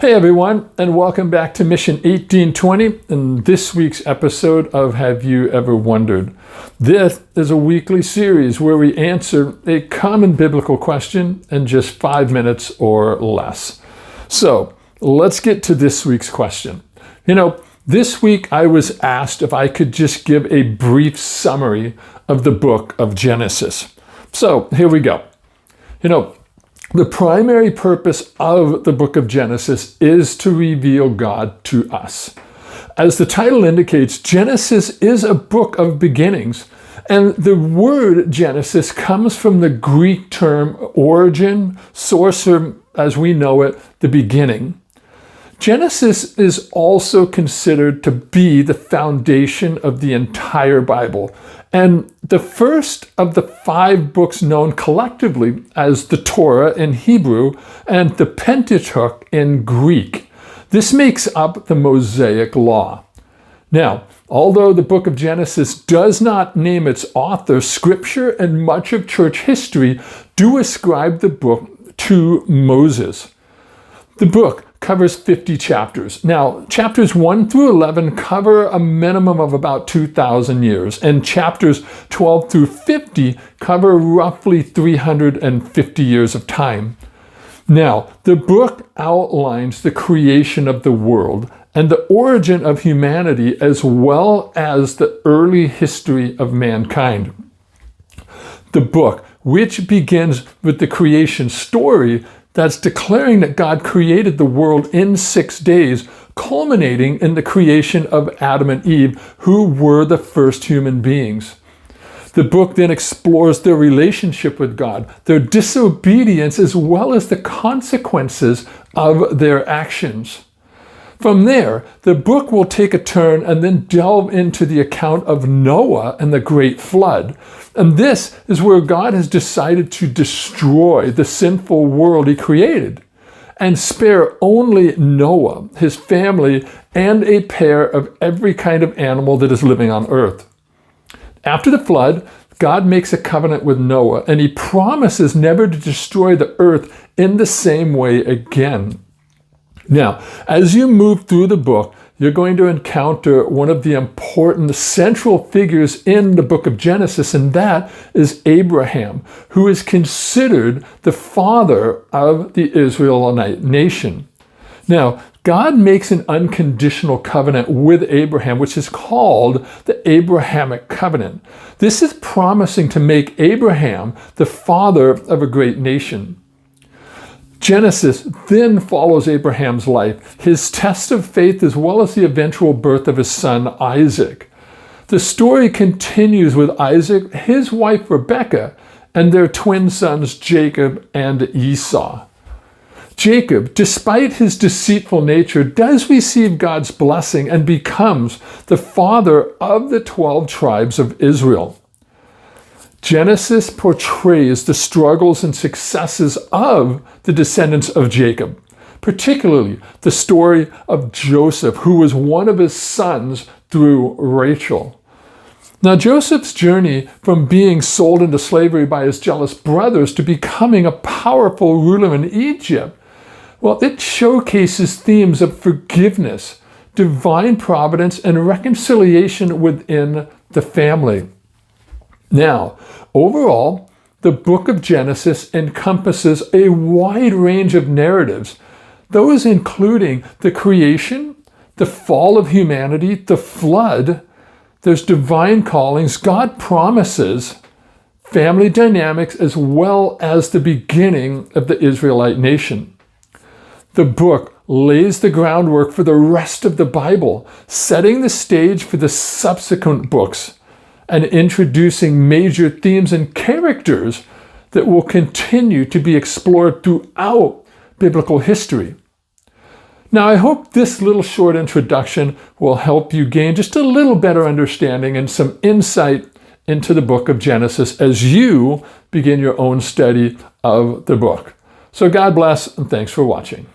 Hey everyone, and welcome back to Mission 1820 and this week's episode of Have You Ever Wondered? This is a weekly series where we answer a common biblical question in just 5 minutes or less. So let's get to this week's question. This week I was asked if I could just give a brief summary of the book of Genesis. So here we go. The primary purpose of the book of Genesis is to reveal God to us. As the title indicates, Genesis is a book of beginnings, and the word Genesis comes from the Greek term origin, source, or as we know it, the beginning. Genesis is also considered to be the foundation of the entire Bible, and the first of the 5 books known collectively as the Torah in Hebrew and the Pentateuch in Greek. This makes up the Mosaic Law. Now, although the book of Genesis does not name its author, Scripture and much of church history do ascribe the book to Moses. The book covers 50 chapters. Now, chapters 1 through 11 cover a minimum of about 2,000 years, and chapters 12 through 50 cover roughly 350 years of time. Now, the book outlines the creation of the world and the origin of humanity, as well as the early history of mankind. The book, which begins with the creation story, that's declaring that God created the world in 6 days, culminating in the creation of Adam and Eve, who were the first human beings. The book then explores their relationship with God, their disobedience, as well as the consequences of their actions. From there, the book will take a turn and then delve into the account of Noah and the great flood. And this is where God has decided to destroy the sinful world he created and spare only Noah, his family, and a pair of every kind of animal that is living on earth. After the flood, God makes a covenant with Noah, and he promises never to destroy the earth in the same way again. Now, as you move through the book, you're going to encounter one of the important central figures in the book of Genesis, and that is Abraham, who is considered the father of the Israelite nation. Now, God makes an unconditional covenant with Abraham, which is called the Abrahamic covenant. This is promising to make Abraham the father of a great nation. Genesis then follows Abraham's life, his test of faith, as well as the eventual birth of his son Isaac. The story continues with Isaac, his wife Rebekah, and their twin sons Jacob and Esau. Jacob, despite his deceitful nature, does receive God's blessing and becomes the father of the 12 tribes of Israel. Genesis portrays the struggles and successes of the descendants of Jacob, particularly the story of Joseph, who was one of his sons through Rachel. Now, Joseph's journey from being sold into slavery by his jealous brothers to becoming a powerful ruler in Egypt, well, it showcases themes of forgiveness, divine providence, and reconciliation within the family. Now, overall, the book of Genesis encompasses a wide range of narratives, those including the creation, the fall of humanity, the flood, there's divine callings, God promises, family dynamics, as well as the beginning of the Israelite nation. The book lays the groundwork for the rest of the Bible, setting the stage for the subsequent books, and introducing major themes and characters that will continue to be explored throughout biblical history. Now, I hope this little short introduction will help you gain just a little better understanding and some insight into the book of Genesis as you begin your own study of the book. So God bless, and thanks for watching.